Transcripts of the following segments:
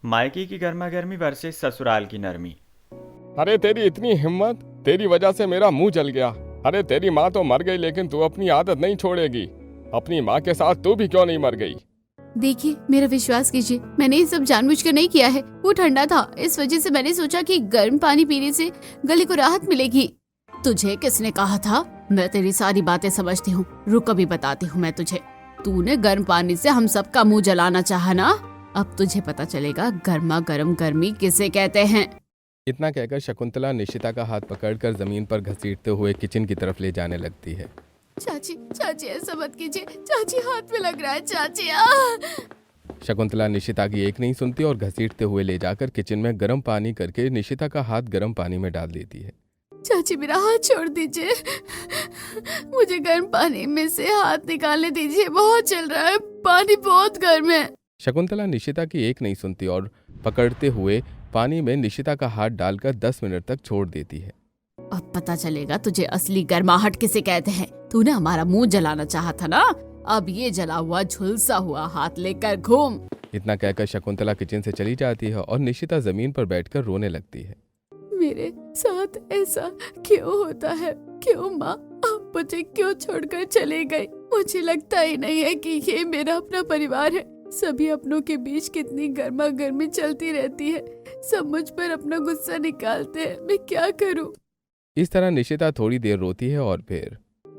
मायके की गर्मा गर्मी वर्सेस ससुराल की नरमी। अरे तेरी इतनी हिम्मत, तेरी वजह से मेरा मुंह जल गया। अरे तेरी माँ तो मर गई लेकिन तू अपनी आदत नहीं छोड़ेगी। अपनी माँ के साथ तू भी क्यों नहीं मर गई? देखिए, मेरा विश्वास कीजिए, मैंने ये सब जानबूझकर नहीं किया है। वो ठंडा था, इस वजह से मैंने सोचा कि गर्म पानी पीने से गले को राहत मिलेगी। तुझे किसने कहा था? मैं तेरी सारी बातें समझती हूँ, रुक अभी बताती हूँ मैं तुझे। तूने गर्म पानी से हम सबका मुंह जलाना चाहा ना? अब तुझे पता चलेगा गर्मा गर्म गर्मी किसे कहते हैं। इतना कहकर शकुंतला निशिता का हाथ पकड़कर जमीन पर घसीटते हुए किचन की तरफ ले जाने लगती है। चाची, चाची ऐसा मत कीजिए, चाची हाथ में लग रहा है, चाची। शकुंतला निशिता की एक नहीं सुनती और घसीटते हुए ले जाकर किचन में गर्म पानी करके निशिता का हाथ गर्म पानी में डाल देती है। चाची मेरा हाथ छोड़ दीजिए, मुझे गर्म पानी में से हाथ निकालने दीजिए, बहुत चल रहा है, पानी बहुत गर्म है। शकुंतला निशिता की एक नहीं सुनती और पकड़ते हुए पानी में निशिता का हाथ डालकर 10 मिनट तक छोड़ देती है। अब पता चलेगा तुझे असली गर्माहट किसे कहते हैं। तूने हमारा मुंह जलाना चाहा था ना? अब ये जला हुआ झुलसा हुआ हाथ लेकर घूम। इतना कहकर शकुंतला किचन से चली जाती है और निशिता जमीन पर बैठकर रोने लगती है। मेरे साथ ऐसा क्यों होता है? क्यों माँ, आप मुझे क्यों छोड़कर चले गए? मुझे लगता ही नहीं है कि ये मेरा अपना परिवार है। सभी अपनों के बीच कितनी गर्मा गर्मी चलती रहती है, सब मुझ पर अपना गुस्सा निकालते हैं, मैं क्या करूं? इस तरह निशिता थोड़ी देर रोती है और फिर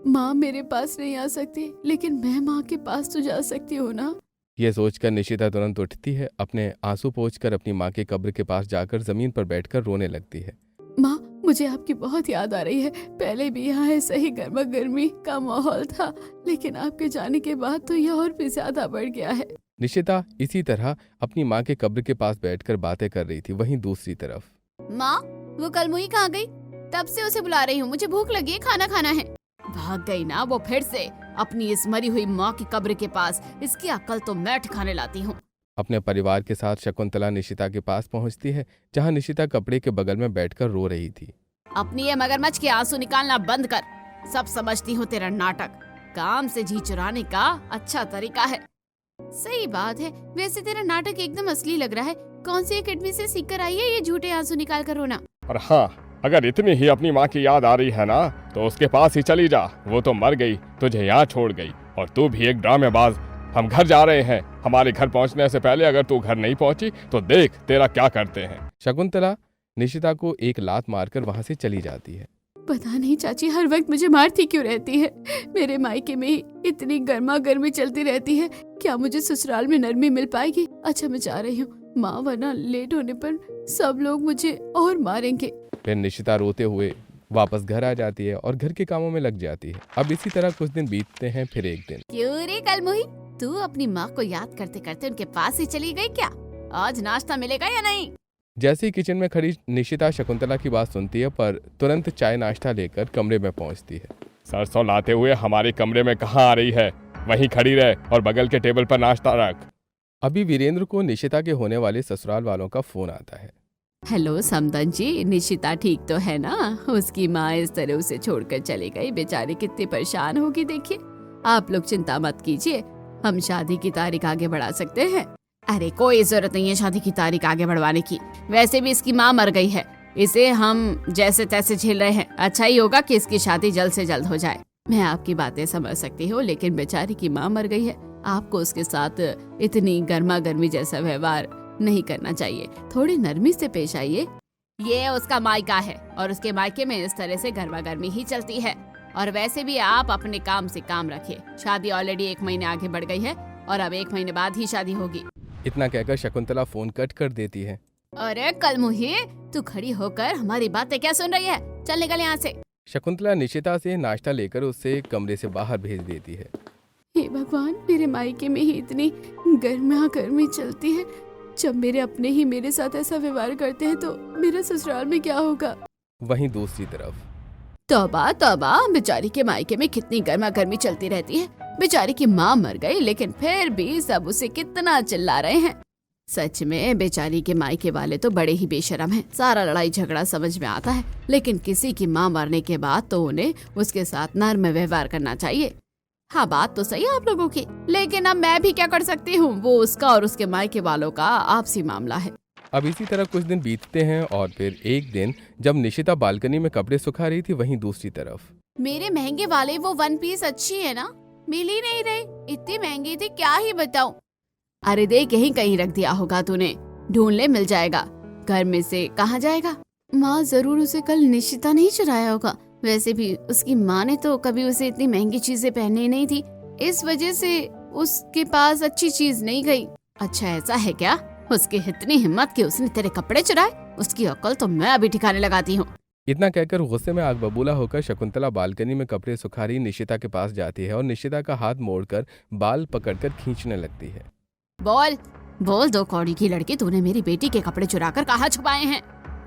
माँ मेरे पास नहीं आ सकती, लेकिन मैं माँ के पास तो जा सकती हूँ ना? यह सोचकर निशिता तुरंत उठती है, अपने आंसू पोंछकर अपनी माँ के कब्र के पास जाकर जमीन पर बैठकर रोने लगती है। माँ, मुझे आपकी बहुत याद आ रही है। पहले भी यहाँ ऐसा ही गर्मा गर्मी का माहौल था, लेकिन आपके जाने के बाद तो यह और भी ज्यादा बढ़ गया है। निशिता इसी तरह अपनी माँ के कब्र के पास बैठकर बातें कर रही थी। वहीं दूसरी तरफ माँ, वो कल मुई कहाँ गई? तब से उसे बुला रही हूँ, मुझे भूख लगी है, खाना खाना है। भाग गई ना वो फिर से अपनी इस मरी हुई माँ की कब्र के पास। इसकी अक्ल तो मैं ठिकाने लाती हूँ। अपने परिवार के साथ शकुंतला निशिता के पास पहुंचती है, जहां निशिता कपड़े के बगल में बैठकर रो रही थी। अपनी ये मगरमच्छ के आंसू निकालना बंद कर। सब समझती हूँ तेरा नाटक, काम से जी चुराने का अच्छा तरीका है। सही बात है, वैसे तेरा नाटक एकदम असली लग रहा है। कौन सी अकेडमी से सीख कर आई है ये झूठे आंसू निकाल कर रोना? और हाँ, अगर इतनी ही अपनी माँ की याद आ रही है ना, तो उसके पास ही चली जा। वो तो मर गई, तुझे यहाँ छोड़ गई, और तू भी एक ड्रामेबाज। हम घर जा रहे हैं, हमारे घर पहुँचने से पहले अगर तू घर नहीं पहुँची तो देख तेरा क्या करते हैं। शकुंतला निशिता को एक लात मारकर वहाँ से चली जाती है। पता नहीं चाची हर वक्त मुझे मारती क्यों रहती है। मेरे मायके में ही इतनी गर्मा गर्मी चलती रहती है, क्या मुझे ससुराल में नरमी मिल पाएगी? अच्छा मैं जा रही हूँ माँ, वरना लेट होने पर सब लोग मुझे और मारेंगे। फिर निशिता रोते हुए वापस घर आ जाती है और घर के कामों में लग जाती है। अब इसी तरह कुछ दिन बीतते हैं। फिर एक दिन, क्यों रे कलमुही, तू अपनी माँ को याद करते करते उनके पास ही चली गई क्या? आज नाश्ता मिलेगा या नहीं? जैसे ही किचन में खड़ी निशिता शकुंतला की बात सुनती है, पर तुरंत चाय नाश्ता लेकर कमरे में पहुंचती है। सरसों लाते हुए हमारे कमरे में कहाँ आ रही है? वहीं खड़ी रहे और बगल के टेबल पर नाश्ता रख। अभी वीरेंद्र को निशिता के होने वाले ससुराल वालों का फोन आता है। हेलो समदन जी, निशिता ठीक तो है ना? उसकी माँ इस तरह उसे छोड़कर चली गई, बेचारी कितनी परेशान होगी। देखिए आप लोग चिंता मत कीजिए, हम शादी की तारीख आगे बढ़ा सकते हैं। अरे कोई जरूरत नहीं है शादी की तारीख आगे बढ़वाने की, वैसे भी इसकी माँ मर गई है, इसे हम जैसे तैसे झेल रहे हैं। अच्छा ही होगा कि इसकी शादी जल्द से जल्द हो जाए। मैं आपकी बातें समझ सकती हूँ, लेकिन बेचारी की माँ मर गई है, आपको उसके साथ इतनी गर्मा गर्मी जैसा व्यवहार नहीं करना चाहिए, थोड़ी नरमी से पेश आइए। ये उसका मायका है और उसके मायके में इस तरह से गर्मा गर्मी ही चलती है। और वैसे भी आप अपने काम से काम रखिए, शादी ऑलरेडी 1 महीने आगे बढ़ गई है और अब 1 महीने बाद ही शादी होगी। इतना कहकर शकुंतला फोन कट कर देती है। अरे कलमुही, तू खड़ी होकर हमारी बातें क्या सुन रही है? चल निकल यहाँ से। शकुंतला निशिता से नाश्ता लेकर उसे कमरे से बाहर भेज देती है। हे भगवान, मेरे मायके में ही इतनी गर्मा गर्मी चलती है, जब मेरे अपने ही मेरे साथ ऐसा व्यवहार करते हैं तो मेरा ससुराल में क्या होगा? वहीं दूसरी तरफ, तौबा तौबा, बेचारी के मायके में कितनी गर्मा गर्मी चलती रहती है। बेचारी की माँ मर गई, लेकिन फिर भी सब उसे कितना चिल्ला रहे हैं। सच में बेचारी के मायके वाले तो बड़े ही बेशरम हैं। सारा लड़ाई झगड़ा समझ में आता है, लेकिन किसी की माँ मरने के बाद तो उन्हें उसके साथ नर्म व्यवहार करना चाहिए। हाँ बात तो सही है आप लोगों की, लेकिन अब मैं भी क्या कर सकती हूँ, वो उसका और उसके मायके वालों का आपसी मामला है। अब इसी तरह कुछ दिन बीतते हैं और फिर एक दिन जब निशिता बालकनी में कपड़े सुखा रही थी, वहीं दूसरी तरफ मेरे महंगे वाले वो वन पीस अच्छी है ना, मिल ही नहीं रही, इतनी महंगी थी क्या ही बताऊं। अरे देख यहीं कहीं रख दिया होगा तूने, ढूंढ ले मिल जाएगा। घर में से कहाँ जाएगा? माँ जरूर उसे कल निशिता नहीं चुराया होगा। वैसे भी उसकी माँ ने तो कभी उसे इतनी महंगी चीजें पहननी नहीं थी, इस वजह से उसके पास अच्छी चीज नहीं गई। अच्छा ऐसा है क्या? उसकी इतनी हिम्मत कि उसने तेरे कपड़े चुराए, उसकी अक्ल तो मैं अभी ठिकाने लगाती हूँ। इतना कहकर गुस्से में आग बबूला होकर शकुंतला बालकनी में कपड़े सुखा रही निशिता के पास जाती है और निशिता का हाथ मोड़कर बाल पकड़कर खींचने लगती है। बोल बोल, दो कौड़ी की लड़की, तूने मेरी बेटी के कपड़े चुराकर कहाँ छुपाए हैं?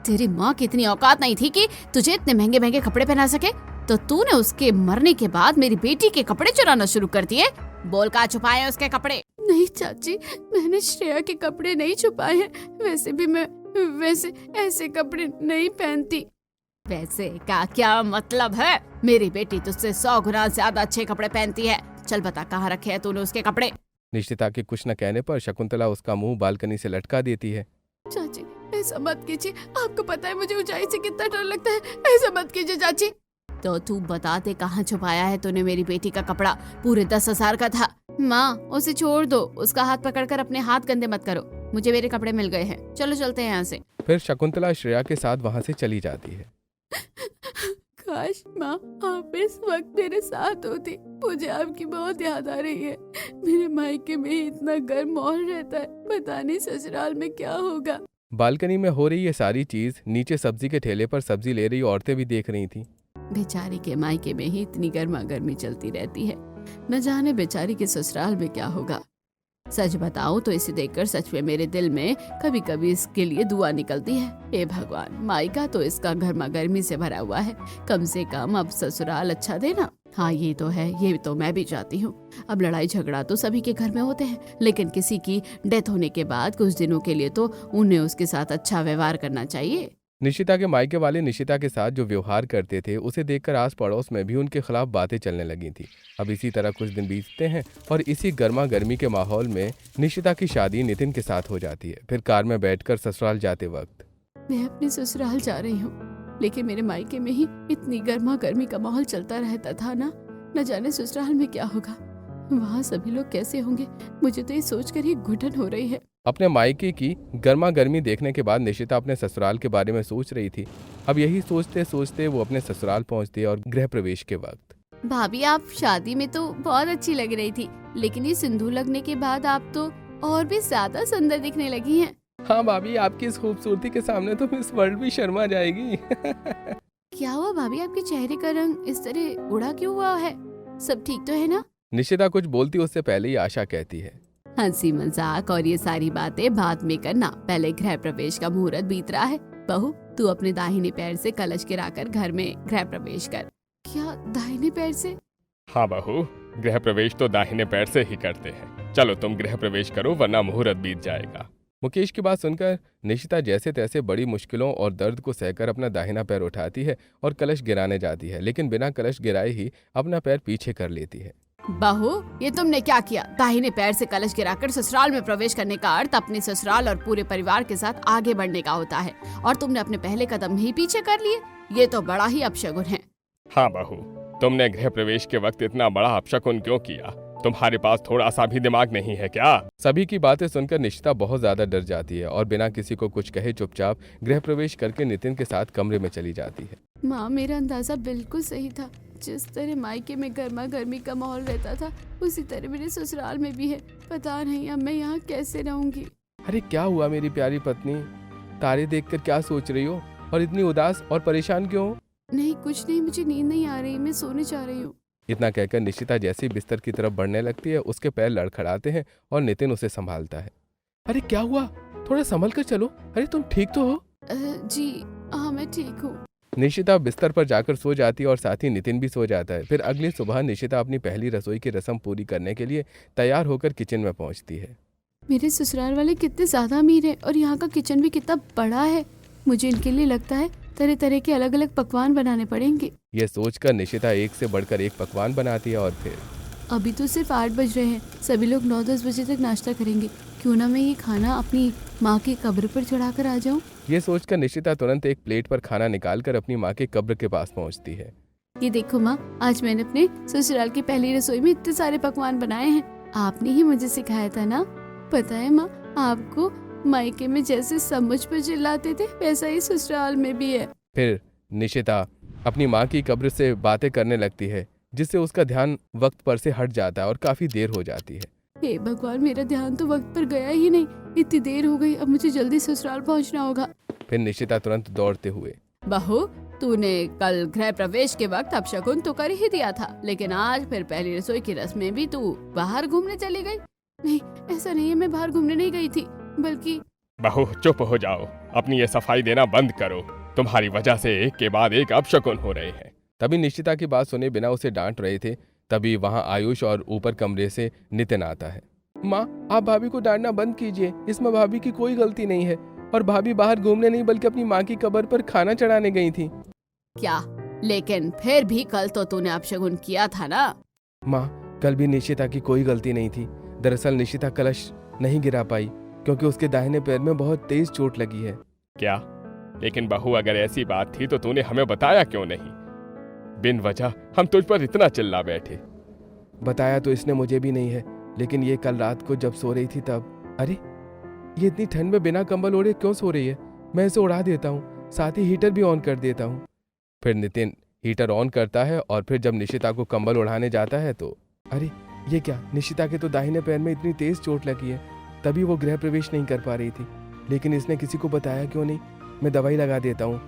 तेरी माँ की इतनी औकात नहीं थी कि तुझे इतने महंगे महंगे कपड़े पहना सके, तो तूने उसके मरने के बाद मेरी बेटी के कपड़े चुराना शुरू कर दिए। बोल कहाँ छुपाए हैं उसके कपड़े? नहीं चाची, मैंने श्रेया के कपड़े नहीं छुपाए हैं, वैसे भी मैं वैसे ऐसे कपड़े नहीं पहनती। वैसे का क्या मतलब है? मेरी बेटी तुझसे 100 गुना ज्यादा अच्छे कपड़े पहनती है। चल बता कहाँ रखे हैं तूने उसके कपड़े? निशिता के कुछ न कहने पर शकुंतला उसका मुंह बालकनी से लटका देती है। चाची ऐसा मत कीजिए, आपको पता है मुझे ऊंचाई से कितना डर लगता है, ऐसा मत कीजिए चाची। तो तू बता दे कहाँ छुपाया है तूने मेरी बेटी का कपड़ा? पूरे 10,000 का था। माँ उसे छोड़ दो, उसका हाथ पकड़कर अपने हाथ गंदे मत करो, मुझे मेरे कपड़े मिल गए हैं, चलो चलते हैं यहाँ से। फिर शकुंतला श्रेया के साथ वहाँ से चली जाती है। काश माँ आप इस वक्त मेरे साथ होती, मुझे आपकी बहुत याद आ रही है। मेरे मायके में ही इतना गर्म माहौल रहता है, पता नहीं ससुराल में क्या होगा। बालकनी में हो रही ये सारी चीज नीचे सब्जी के ठेले पर सब्जी ले रही औरतें भी देख रही थीं। बेचारी के मायके में ही इतनी गर्मा गर्मी चलती रहती है, न जाने बेचारी के ससुराल में क्या होगा। सच बताऊं तो इसे देखकर सच में मेरे दिल में कभी कभी इसके लिए दुआ निकलती है। हे भगवान, मायका तो इसका गर्मा गर्मी से भरा हुआ है, कम से कम अब ससुराल अच्छा देना। हाँ ये तो है, ये तो मैं भी चाहती हूँ। अब लड़ाई झगड़ा तो सभी के घर में होते हैं, लेकिन किसी की डेथ होने के बाद कुछ दिनों के लिए तो उन्हें उसके साथ अच्छा व्यवहार करना चाहिए। निशिता के मायके वाले निशिता के साथ जो व्यवहार करते थे उसे देखकर आस पड़ोस में भी उनके खिलाफ बातें चलने लगी थी। अब इसी तरह कुछ दिन बीतते हैं और इसी गर्मा गर्मी के माहौल में निशिता की शादी नितिन के साथ हो जाती है। फिर कार में बैठकर ससुराल जाते वक्त मैं अपने ससुराल जा रही हूँ, लेकिन मेरे मायके में ही इतनी गर्मा गर्मी का माहौल चलता रहता था ना, न जाने ससुराल में क्या होगा, वहाँ सभी लोग कैसे होंगे। मुझे तो ये सोचकर ही घुटन हो रही है। अपने मायके की गर्मा गर्मी देखने के बाद निशिता अपने ससुराल के बारे में सोच रही थी। अब यही सोचते सोचते वो अपने ससुराल पहुंचती और गृह प्रवेश के वक्त भाभी आप शादी में तो बहुत अच्छी लग रही थी, लेकिन ये सिंदूर लगने के बाद आप तो और भी ज्यादा सुंदर दिखने लगी हैं। हाँ भाभी, आपकी इस खूबसूरती के सामने तो मिस वर्ल्ड भी शर्मा जाएगी। क्या हुआ भाभी, आपके चेहरे का रंग इस तरह उड़ा क्यों हुआ है? सब ठीक तो है ना? निशिता कुछ बोलती उससे पहले ही आशा कहती है, हंसी मजाक और ये सारी बातें बाद में करना, पहले गृह प्रवेश का मुहूर्त बीत रहा है। बहू तू अपने दाहिने पैर से कलश गिराकर घर में गृह प्रवेश कर। क्या दाहिने पैर से? हाँ बहू, गृह प्रवेश तो दाहिने पैर से ही करते हैं। चलो तुम गृह प्रवेश करो वरना मुहूर्त बीत जाएगा। मुकेश की बात सुनकर निशिता जैसे तैसे बड़ी मुश्किलों और दर्द को सहकर अपना दाहिना पैर उठाती है और कलश गिराने जाती है, लेकिन बिना कलश गिराए ही अपना पैर पीछे कर लेती है। बहू ये तुमने क्या किया? दाहिने पैर से कलश गिराकर ससुराल में प्रवेश करने का अर्थ अपने ससुराल और पूरे परिवार के साथ आगे बढ़ने का होता है, और तुमने अपने पहले कदम ही पीछे कर लिए। ये तो बड़ा ही अपशगुन है। हाँ बहू, तुमने गृह प्रवेश के वक्त इतना बड़ा अपशकुन क्यों किया? तुम्हारे पास थोड़ा सा भी दिमाग नहीं है क्या? सभी की बातें सुनकर निशिता बहुत ज्यादा डर जाती है और बिना किसी को कुछ कहे चुपचाप गृह प्रवेश करके नितिन के साथ कमरे में चली जाती है। माँ मेरा अंदाजा बिल्कुल सही था, जिस तरह मायके में गर्मा गर्मी का माहौल रहता था उसी तरह मेरे ससुराल में भी है। पता नहीं अब मैं यहाँ कैसे रहूंगी। अरे क्या हुआ मेरी प्यारी पत्नी? तारे देखकर क्या सोच रही हो और इतनी उदास और परेशान क्यों हो? नहीं कुछ नहीं, मुझे नींद नहीं आ रही, मैं सोने जा रही हूँ। इतना कहकर निशिता जैसे ही बिस्तर की तरफ बढ़ने लगती है उसके पैर लड़खड़ाते हैं और नितिन उसे संभालता है। अरे क्या हुआ? थोड़ा संभल कर चलो। अरे तुम ठीक तो हो? जी हाँ मैं ठीक हूँ। निशिता बिस्तर पर जाकर सो जाती है और साथ ही नितिन भी सो जाता है। फिर अगली सुबह निशिता अपनी पहली रसोई की रस्म पूरी करने के लिए तैयार होकर किचन में पहुंचती है। मेरे ससुराल वाले कितने ज्यादा अमीर हैं और यहाँ का किचन भी कितना बड़ा है। मुझे इनके लिए लगता है तरह तरह के अलग अलग पकवान बनाने पड़ेंगे। यह सोचकर निशिता एक से बढ़कर एक पकवान बनाती है और फिर अभी तो सिर्फ 8 बज रहे हैं, सभी लोग 9-10 बजे तक नाश्ता करेंगे। क्यों ना मैं ये खाना अपनी माँ की कब्र पर चढ़ा कर आ जाऊँ। ये सोचकर निशिता तुरंत एक प्लेट पर खाना निकालकर अपनी माँ के कब्र के पास पहुंचती है। ये देखो माँ, आज मैंने अपने ससुराल की पहली रसोई में इतने सारे पकवान बनाए हैं। आपने ही मुझे सिखाया था ना। पता है माँ, आपको मायके में जैसे सब मुझ पर चिल्लाते थे वैसा ही ससुराल में भी है। फिर निशिता अपनी माँ की कब्र से बातें करने लगती है, जिससे उसका ध्यान वक्त पर से हट जाता है और काफी देर हो जाती है। हे भगवान, मेरा ध्यान तो वक्त पर गया ही नहीं। इतनी देर हो गई, अब मुझे जल्दी ससुराल पहुंचना होगा। फिर निशिता तुरंत दौड़ते हुए, बहू, तूने कल गृह प्रवेश के वक्त अपशगुन तो कर ही दिया था, लेकिन आज फिर पहली रसोई की रस्म में भी तू बाहर घूमने चली गई। नहीं, ऐसा नहीं है, मैं बाहर घूमने नहीं गई थी, बल्कि बहू चुप हो जाओ, अपनी ये सफाई देना बंद करो। तुम्हारी वजह से एक के बाद एक अपशकुन हो रहे हैं। तभी निशिता की बात सुने बिना उसे डांट रहे थे, तभी वहां आयुष और ऊपर कमरे से नितिन आता है। माँ, आप भाभी को डांटना बंद कीजिए, इसमें भाभी की कोई गलती नहीं है, और भाभी बाहर घूमने नहीं बल्कि अपनी माँ की कब्र पर खाना चढ़ाने गई थी। क्या? लेकिन फिर भी कल तो तूने अपशगुन किया था ना। माँ, कल भी निशिता की कोई गलती नहीं थी। दरअसल निशिता कलश नहीं गिरा पाई क्योंकि उसके दाहिने पैर में बहुत तेज चोट लगी है। क्या? लेकिन बहू, अगर ऐसी बात थी तो तूने हमें बताया क्यों नहीं? बिन वजह हम तुझ पर इतना चिल्ला बैठे। बताया तो इसने मुझे भी नहीं है, लेकिन ये कल रात को जब सो रही थी तब। अरे, ये इतनी ठंड में बिना कंबल ओढ़े क्यों सो रही है? मैं इसे उड़ा देता हूँ, साथ ही हीटर भी ऑन कर देता हूँ। फिर नितिन हीटर ऑन करता है और फिर जब निशिता को कंबल उड़ाने जाता है तो अरे, ये क्या? निशिता के तो दाहिने पैर में इतनी तेज चोट लगी है, तभी वो गृह प्रवेश नहीं कर पा रही थी। लेकिन इसने किसी को बताया क्यों नहीं? मैं दवाई लगा देता हूँ।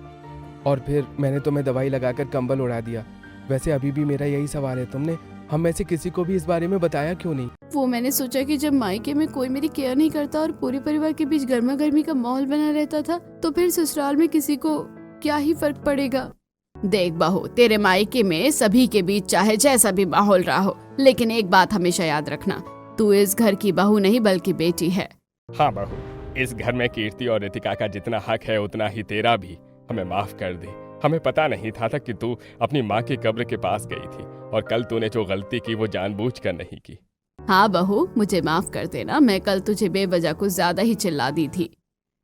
और फिर मैंने तुम्हें दवाई लगाकर कंबल उड़ा दिया। वैसे अभी भी मेरा यही सवाल है, तुमने हम में से किसी को भी इस बारे में बताया क्यों नहीं? वो मैंने सोचा कि जब मायके में कोई मेरी केयर नहीं करता और पूरे परिवार के बीच गर्मा गर्मी का माहौल बना रहता था, तो फिर ससुराल में किसी को क्या ही फर्क पड़ेगा। देख बहू, तेरे मायके में सभी के बीच चाहे जैसा भी माहौल रहा हो, लेकिन एक बात हमेशा याद रखना, तू इस घर की बहू नहीं बल्कि बेटी है। हाँ बहू, इस घर में कीर्ति और रितिका का जितना हक है उतना ही तेरा भी। हमें माफ कर दे, हमें पता नहीं था कि तू अपनी माँ की कब्र के पास गई थी, और कल तूने जो गलती की वो जानबूझकर नहीं की। हाँ बहू, मुझे माफ कर देना, मैं कल तुझे बेवजह कुछ ज्यादा ही चिल्ला दी थी।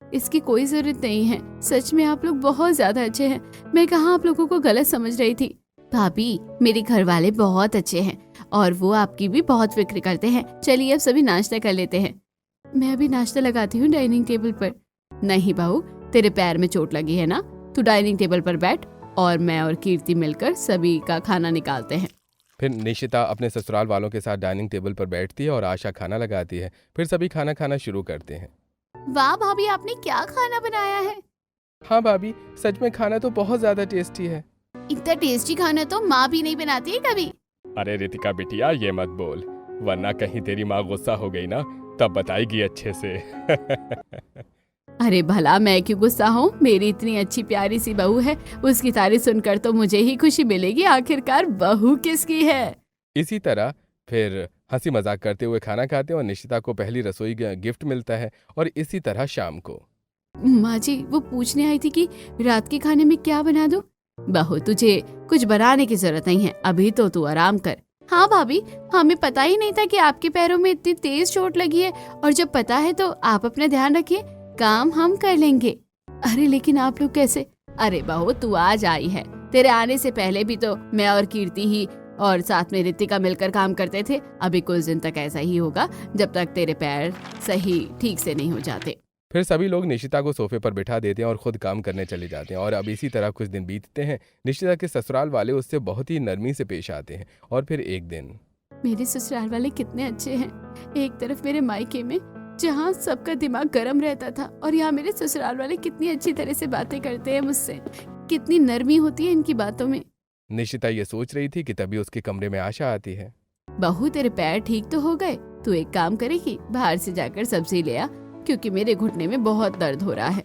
इसकी कोई जरूरत नहीं है, सच में आप लोग बहुत ज्यादा अच्छे हैं। मैं कहाँ आप लोगों को गलत समझ रही थी। भाभी, मेरे घर वाले बहुत अच्छे हैं और वो आपकी भी बहुत फिक्र करते हैं। चलिए अब सभी नाश्ता कर लेते हैं। मैं अभी नाश्ता लगाती हूँ डाइनिंग टेबल पर। नहीं बहू, तेरे पैर में चोट लगी है ना, तू डाइनिंग टेबल पर बैठ और मैं और कीर्ति मिलकर सभी का खाना निकालते हैं। फिर निशिता अपने ससुराल वालों के साथ डाइनिंग टेबल पर बैठती है और आशा खाना लगाती है। फिर सभी खाना खाना शुरू करते हैं। वाह भाभी, आपने क्या खाना बनाया है? हाँ भाभी, सच में खाना तो बहुत ज्यादा टेस्टी है। इतना टेस्टी खाना तो माँ भी नहीं बनाती है कभी। अरे रितिका बिटिया, ये मत बोल, वरना कहीं तेरी माँ गुस्सा हो गई ना, तब बताएगी अच्छे से। अरे भला मैं क्यों गुस्सा हूँ, मेरी इतनी अच्छी प्यारी सी बहू है, उसकी तारीफ सुनकर तो मुझे ही खुशी मिलेगी। आखिरकार बहू किसकी है। इसी तरह फिर हंसी मजाक करते हुए खाना खाते हैं और निशिता को पहली रसोई गिफ्ट मिलता है। और इसी तरह शाम को माँ जी, वो पूछने आई थी कि रात के खाने में क्या बना दूं। बहू, तुझे कुछ बनाने की जरूरत नहीं है, अभी तो तू आराम कर। हाँ भाभी, हमें पता ही नहीं था कि आपके पैरों में इतनी तेज चोट लगी है, और जब पता है तो आप अपना ध्यान रखिए, काम हम कर लेंगे। अरे लेकिन आप लोग कैसे? अरे बहू, तू आज आई है, तेरे आने से पहले भी तो मैं और कीर्ति ही और साथ में रितिका मिलकर काम करते थे। अभी कुछ दिन तक ऐसा ही होगा जब तक तेरे पैर सही ठीक से नहीं हो जाते। फिर सभी लोग निशिता को सोफे पर बिठा देते हैं और खुद काम करने चले जाते हैं। और अब इसी तरह कुछ दिन बीतते हैं। निशिता के ससुराल वाले उससे बहुत ही नरमी से पेश आते हैं। और फिर एक दिन, मेरे ससुराल वाले कितने अच्छे हैं। एक तरफ मेरे मायके में जहाँ सबका दिमाग गर्म रहता था, और यहाँ मेरे ससुराल वाले कितनी अच्छी तरह से बातें करते हैं मुझसे, कितनी नरमी होती है इनकी बातों में। निशिता ये सोच रही थी कि तभी उसके कमरे में आशा आती है। बहू, तेरे पैर ठीक तो हो गए? तू एक काम करेगी, बाहर से जाकर सब्जी ले आ, क्योंकि मेरे घुटने में बहुत दर्द हो रहा है।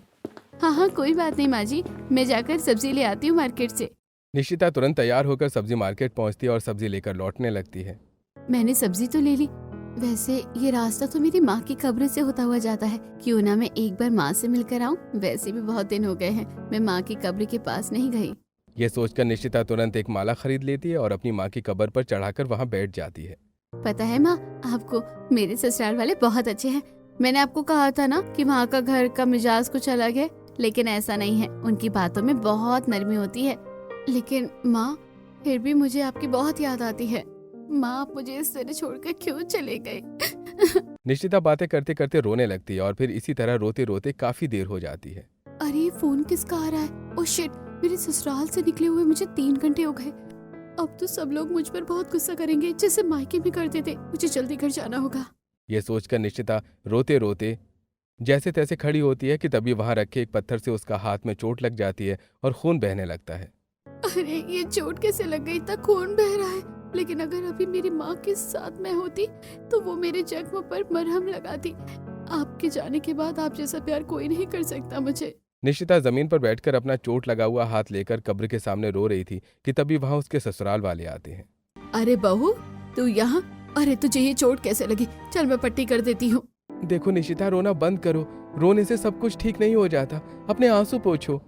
हाँ हाँ, कोई बात नहीं माँ जी, मैं जाकर सब्जी ले आती हूँ मार्केट से। निशिता तुरंत तैयार होकर सब्जी मार्केट पहुंचती है और सब्जी लेकर लौटने लगती है। मैंने सब्जी तो ले ली, वैसे ये रास्ता तो मेरी माँ की कब्र से होता हुआ जाता है, क्यों ना मैं एक बार माँ से मिलकर आऊँ। वैसे भी बहुत दिन हो गए हैं मैं माँ की कब्र के पास नहीं गई। ये सोचकर निशिता तुरंत एक माला खरीद लेती है और अपनी माँ की कब्र पर चढ़ाकर वहां बैठ जाती है। पता है माँ, आपको मेरे ससुराल वाले बहुत अच्छे हैं। मैंने आपको कहा था ना कि वहाँ का घर का मिजाज कुछ अलग है, लेकिन ऐसा नहीं है। उनकी बातों में बहुत नरमी होती है। लेकिन माँ, फिर भी मुझे आपकी बहुत याद आती है। माँ, आप मुझे इस तरह छोड़कर क्यों चले गए? निश्चिता बातें करते करते रोने लगती है और फिर इसी तरह रोते रोते काफी देर हो जाती है। अरे, ये फोन किसका आ रहा है? ओह शिट, मेरे ससुराल से निकले हुए मुझे 3 घंटे हो गए। अब तो सब लोग मुझ पर बहुत गुस्सा करेंगे, जैसे मायके में करते थे। मुझे जल्दी घर जाना होगा। ये सोचकर निश्चिता रोते रोते जैसे तैसे खड़ी होती है कि तभी वहां रखे एक पत्थर से उसका हाथ में चोट लग जाती है और खून बहने लगता है। अरे, ये चोट कैसे लग गई? इतना खून बह रहा है। लेकिन अगर अभी मेरी माँ के साथ मैं होती तो वो मेरे जख्म पर मरहम लगाती। आपके जाने के बाद आप जैसा प्यार कोई नहीं कर सकता मुझे। निश्चिता जमीन पर बैठकर अपना चोट लगा हुआ हाथ लेकर कब्र के सामने रो रही थी कि तभी वहां उसके ससुराल वाले आते हैं। अरे बहू, तू यहाँ? अरे, तुझे ये चोट कैसे लगी? चल, मैं पट्टी कर देती हूँ। देखो निशिता, रोना बंद करो। रोने से सब कुछ ठीक नहीं हो जाता। अपने आंसू पोंछो।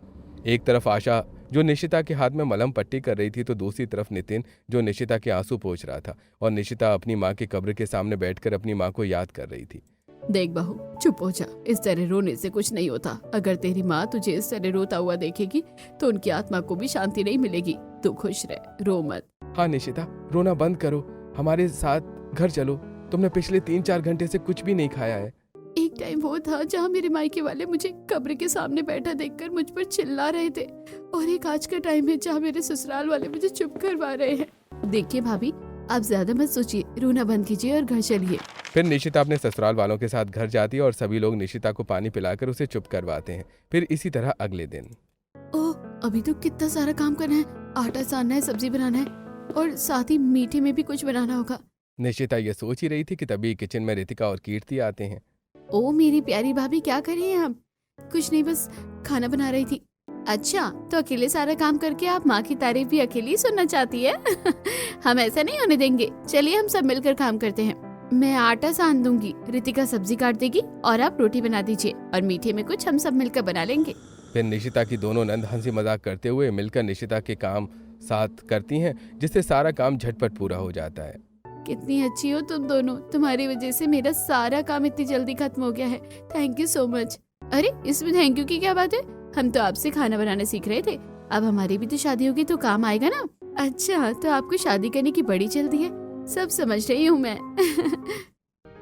एक तरफ आशा जो निशिता के हाथ में मलहम पट्टी कर रही थी, तो दूसरी तरफ नितिन जो निशिता के आंसू पोंछ रहा था। और निशिता अपनी माँ के कब्र के सामने बैठकर अपनी माँ को याद कर रही थी। देख बहू, चुप हो जा। इस तरह रोने से कुछ नहीं होता। अगर तेरी माँ तुझे इस तरह रोता हुआ देखेगी तो उनकी आत्मा को भी शांति नहीं मिलेगी। तू खुश रह, रो मत। हाँ निशिता, रोना बंद करो। हमारे साथ घर चलो। तुमने पिछले 3-4 घंटे से कुछ भी नहीं खाया है। एक टाइम वो था जहाँ मेरे मायके वाले मुझे कब्र के सामने बैठा देखकर मुझ पर चिल्ला रहे थे, और एक आज का टाइम है जहाँ मेरे ससुराल वाले मुझे चुप करवा रहे हैं। देखिए भाभी, आप ज्यादा मत सोचिए, रोना बंद कीजिए और घर चलिए। फिर निशिता अपने ससुराल वालों के साथ घर जाती है और सभी लोग निशिता को पानी पिलाकर उसे चुप करवाते हैं। फिर इसी तरह अगले दिन। ओह, अभी तो कितना सारा काम करना है। आटा सानना है, सब्जी बनाना है, और साथ ही मीठे में भी कुछ बनाना होगा। निशिता ये सोच ही रही थी कि तभी किचन में रितिका और कीर्ति आते हैं। ओ मेरी प्यारी भाभी, क्या कर रही हैं आप? कुछ नहीं, बस खाना बना रही थी। अच्छा, तो अकेले सारा काम करके आप माँ की तारीफ भी अकेले ही सुनना चाहती है? हम ऐसा नहीं होने देंगे। चलिए, हम सब मिलकर काम करते हैं। मैं आटा सान दूंगी, रितिका सब्जी काट देगी और आप रोटी बना दीजिए, और मीठे में कुछ हम सब मिलकर बना लेंगे। फिर निशिता की दोनों नंद हंसी मजाक करते हुए मिलकर निशिता के काम साथ करती हैं, जिससे सारा काम झटपट पूरा हो जाता है। कितनी अच्छी हो तुम दोनों। तुम्हारी वजह से मेरा सारा काम इतनी जल्दी खत्म हो गया है। Thank you so much. अरे, इसमें थैंक यू की क्या बात है? हम तो आपसे खाना बनाना सीख रहे थे। अब हमारी भी तो शादी होगी तो काम आएगा ना। अच्छा, तो आपको शादी करने की बड़ी जल्दी है। सब समझ रही हूँ मैं।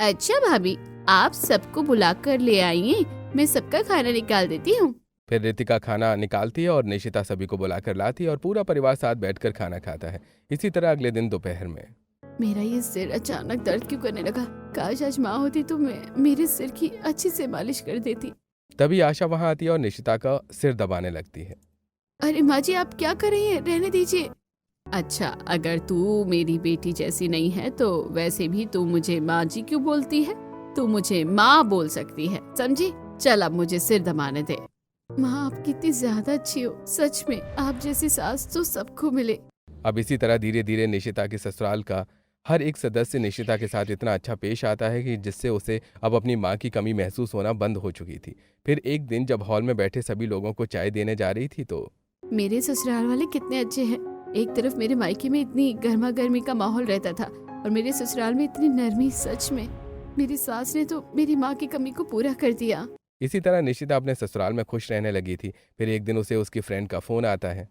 अच्छा भाभी, आप सबको बुला कर ले आइए, मैं सबका खाना निकाल देती हूँ। फिर रितिका खाना निकालती है और निशिता सभी को बुलाकर लाती है और पूरा परिवार साथ बैठकर खाना खाता है। इसी तरह अगले दिन दोपहर में। मेरा ये सिर अचानक दर्द क्यों करने लगा? काश आज माँ होती तो मैं मेरे सिर की अच्छी से मालिश कर देती। तभी आशा वहां आती है और निशिता का सिर दबाने लगती है। अरे माँ जी, आप क्या कर रही हैं? रहने दीजिए। अच्छा, अगर तू मेरी बेटी जैसी नहीं है तो वैसे भी तू मुझे माँ जी क्यों बोलती है? तू मुझे माँ बोल सकती है, समझी? चल, अब मुझे सिर दबाने दे। माँ, आप कितनी ज्यादा अच्छी हो। सच में आप जैसी सास तो सबको मिले। अब इसी तरह धीरे धीरे निशिता के ससुराल का हर एक सदस्य निशिता के साथ इतना अच्छा पेश आता है कि जिससे उसे अब अपनी माँ की कमी महसूस होना बंद हो चुकी थी। फिर एक दिन जब हॉल में बैठे सभी लोगों को चाय देने जा रही थी तो मेरे ससुराल वाले कितने अच्छे हैं। एक तरफ मेरे मायके में इतनी गर्मा गर्मी का माहौल रहता था और मेरे ससुराल में इतनी नरमी। सच में मेरी सास ने तो मेरी माँ की कमी को पूरा कर दिया। इसी तरह निशिता अपने ससुराल में खुश रहने लगी थी। फिर एक दिन उसे उसकी फ्रेंड का फोन आता है।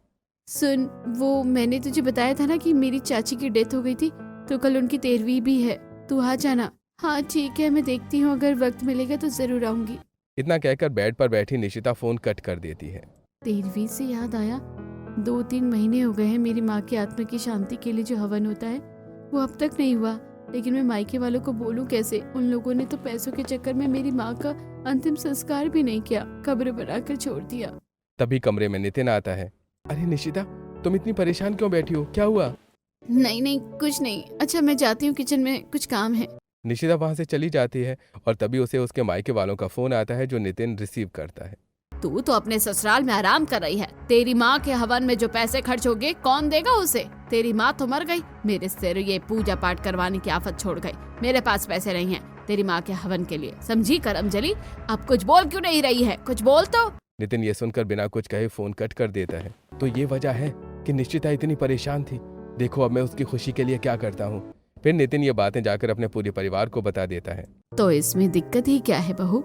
सुन, वो मैंने तुझे बताया था ना कि मेरी चाची की डेथ हो गई थी, तो कल उनकी 13वीं भी है। तू आ जाना। हाँ ठीक है, मैं देखती हूँ, अगर वक्त मिलेगा तो जरूर आऊंगी। इतना कहकर बेड पर बैठी निशिता फोन कट कर देती है। 13वीं से याद आया, 2-3 महीने हो गए हैं मेरी माँ की आत्मा की शांति के लिए जो हवन होता है वो अब तक नहीं हुआ। लेकिन मैं मायके वालों को बोलूं कैसे? उन लोगों ने तो पैसों के चक्कर में मेरी माँ का अंतिम संस्कार भी नहीं किया, कब्र बनाकर छोड़ दिया। तभी कमरे में नितिन आता है। अरे निशिता, तुम इतनी परेशान क्यों बैठी हो? क्या हुआ? नहीं नहीं, कुछ नहीं। अच्छा, मैं जाती हूँ, किचन में कुछ काम है। निशिता वहां से चली जाती है और तभी उसे उसके मायके वालों का फोन आता है जो नितिन रिसीव करता है। तू तो अपने ससुराल में आराम कर रही है। तेरी माँ के हवन में जो पैसे खर्च हो गए कौन देगा उसे? तेरी माँ तो मर गई, मेरे सिर ये पूजा पाठ करवाने की आफत छोड़ गई। मेरे पास पैसे नहीं हैं तेरी माँ के हवन के लिए, समझी करमजली? अब कुछ बोल क्यों नहीं रही है? कुछ बोल तो। नितिन ये सुनकर बिना कुछ कहे फोन कट कर देता है। तो ये वजह है कि निश्चिता इतनी परेशान थी। देखो अब मैं उसकी खुशी के लिए क्या करता हूँ। फिर नितिन ये बातें जाकर अपने पूरे परिवार को बता देता है। तो इसमें दिक्कत ही क्या है बहू?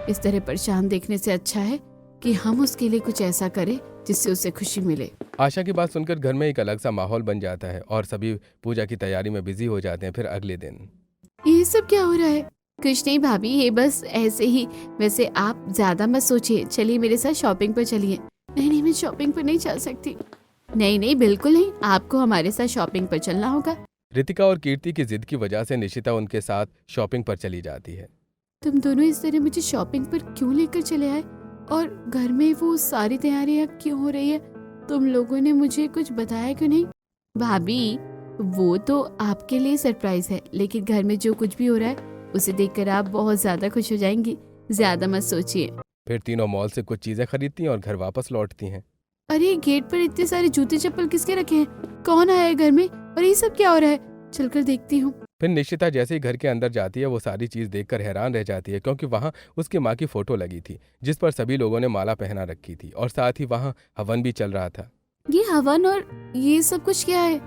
इस तरह परेशान देखने से अच्छा है कि हम उसके लिए कुछ ऐसा करें जिससे उसे खुशी मिले। आशा की बात सुनकर घर में एक अलग सा माहौल बन जाता है और सभी पूजा की तैयारी में बिजी हो जाते हैं। फिर अगले दिन ये सब क्या हो रहा है? कुछ नहीं भाभी, ये बस ऐसे ही। वैसे आप ज्यादा मत सोचिए, चलिए मेरे साथ शॉपिंग पर चलिए। नहीं नहीं, मैं शॉपिंग पर नहीं चल सकती। नहीं नहीं, बिल्कुल नहीं, आपको हमारे साथ शॉपिंग पर चलना होगा। रितिका और कीर्ति की जिद की वजह से निशिता उनके साथ शॉपिंग पर चली जाती है। तुम दोनों इस तरह मुझे शॉपिंग पर क्यों लेकर चले आए? और घर में वो सारी तैयारियां क्यों हो रही है? तुम लोगों ने मुझे कुछ बताया क्यों नहीं? भाभी, वो तो आपके लिए सरप्राइज है, लेकिन घर में जो कुछ भी हो रहा है उसे देखकर आप बहुत ज्यादा खुश हो जाएंगी। ज्यादा मत सोचिए। फिर तीनों मॉल से कुछ चीजें खरीदती हैं और घर वापस लौटती हैं। अरे गेट पर इतने सारे जूते चप्पल किसके रखे हैं? कौन आया है घर में? और ये सब क्या हो रहा है? चलकर देखती हूँ। फिर निशिता जैसे ही घर के अंदर जाती है वो सारी चीज देखकर हैरान रह जाती है, क्योंकि वहां उसकी माँ की फोटो लगी थी जिस पर सभी लोगों ने माला पहना रखी थी और साथ ही वहां हवन भी चल रहा था। ये हवन और ये सब कुछ क्या है?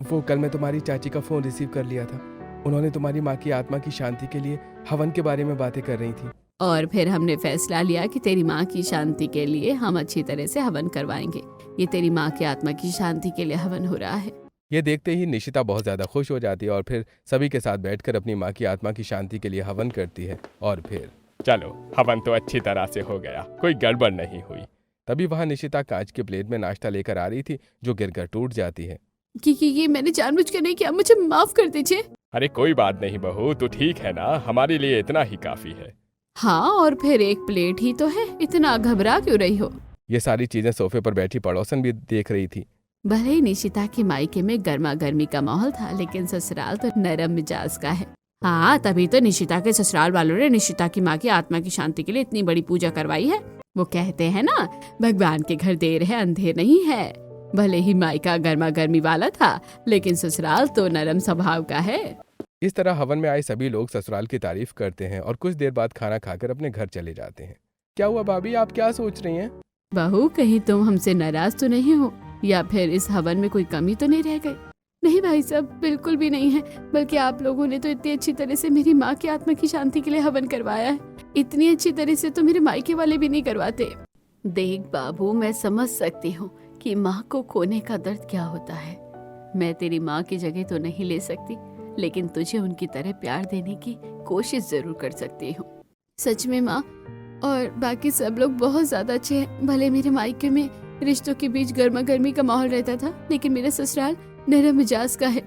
वो कल मैं तुम्हारी चाची का फोन रिसीव कर लिया था। उन्होंने तुम्हारी माँ की आत्मा की शांति के लिए हवन के बारे में बातें कर रही थी। और फिर हमने फैसला लिया कि तेरी माँ की शांति के लिए हम अच्छी तरह से हवन करवाएंगे। ये तेरी माँ की आत्मा की शांति के लिए हवन हो रहा है। ये देखते ही निशिता बहुत ज्यादा खुश हो जाती है और फिर सभी के साथ बैठकर अपनी माँ की आत्मा की शांति के लिए हवन करती है। और फिर चलो, हवन तो अच्छी तरह से हो गया, कोई गड़बड़ नहीं हुई। तभी वहां निशिता कांच के प्लेट में नाश्ता लेकर आ रही थी जो गिरकर टूट जाती है। ये मैंने जानबूझकर नहीं किया, मुझे माफ कर दीजिए। अरे कोई बात नहीं बहू, तू ठीक है ना, हमारे लिए इतना ही काफी है। हाँ, और फिर एक प्लेट ही तो है, इतना घबरा क्यों रही हो? ये सारी चीजें सोफे पर बैठी पड़ोसन भी देख रही थी। भले ही निशिता के मायके में गर्मा गर्मी का माहौल था, लेकिन ससुराल तो नरम मिजाज का है। हाँ, तभी तो निशिता के ससुराल वालों ने निशिता की माँ की आत्मा की शांति के लिए इतनी बड़ी पूजा करवाई है। वो कहते हैं ना, भगवान के घर देर है अंधेर नहीं है। भले ही मायका गर्मा गर्मी वाला था, लेकिन ससुराल तो नरम स्वभाव का है। इस तरह हवन में आए सभी लोग ससुराल की तारीफ करते हैं और कुछ देर बाद खाना खाकर अपने घर चले जाते हैं। क्या हुआ भाभी, आप क्या सोच रही हैं? बहू, कहीं तुम हमसे नाराज तो नहीं हो, या फिर इस हवन में कोई कमी तो नहीं रह गई? नहीं भाई साहब, बिल्कुल भी नहीं है। बल्कि आप लोगों ने तो इतनी अच्छी तरह से मेरी माँ की आत्मा की शांति के लिए हवन करवाया है। इतनी अच्छी तरह से तो मेरे मायके वाले भी नहीं करवाते। देख बाबू, मैं समझ सकती हूँ कि माँ को खोने का दर्द क्या होता है। मैं तेरी माँ की जगह तो नहीं ले सकती, लेकिन तुझे उनकी तरह प्यार देने की कोशिश जरूर कर सकती हूँ। सच में माँ और बाकी सब लोग बहुत ज्यादा अच्छे हैं। भले मेरे मायके में रिश्तों के बीच गर्मा गर्मी का माहौल रहता था, लेकिन मेरा ससुराल नरम मिजाज का है।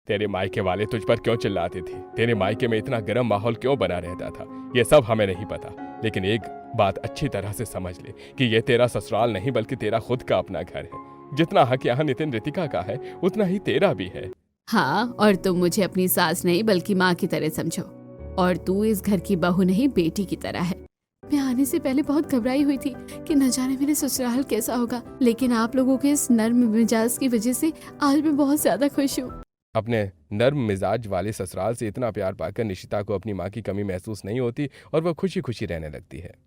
तेरे मायके वाले तुझ पर क्यों चिल्लाते थे? तेरे मायके में इतना गर्म माहौल क्यों बना रहता था? ये सब हमें नहीं पता, लेकिन एक बात अच्छी तरह से समझ ले कि ये तेरा ससुराल नहीं बल्कि तेरा खुद का अपना घर है। जितना हक यहाँ नितिन रितिका का है उतना ही तेरा भी है। हाँ, और तुम मुझे अपनी सास नहीं बल्कि माँ की तरह समझो, और तू इस घर की बहू नहीं बेटी की तरह है। मैं आने से पहले बहुत घबराई हुई थी कि न जाने मेरे ससुराल कैसा होगा, लेकिन आप लोगों के इस नर्म मिजाज की वजह से आज मैं बहुत ज्यादा खुश हूँ। अपने नर्म मिजाज वाले ससुराल से इतना प्यार पाकर निशिता को अपनी माँ की कमी महसूस नहीं होती और वह खुशी खुशी रहने लगती है।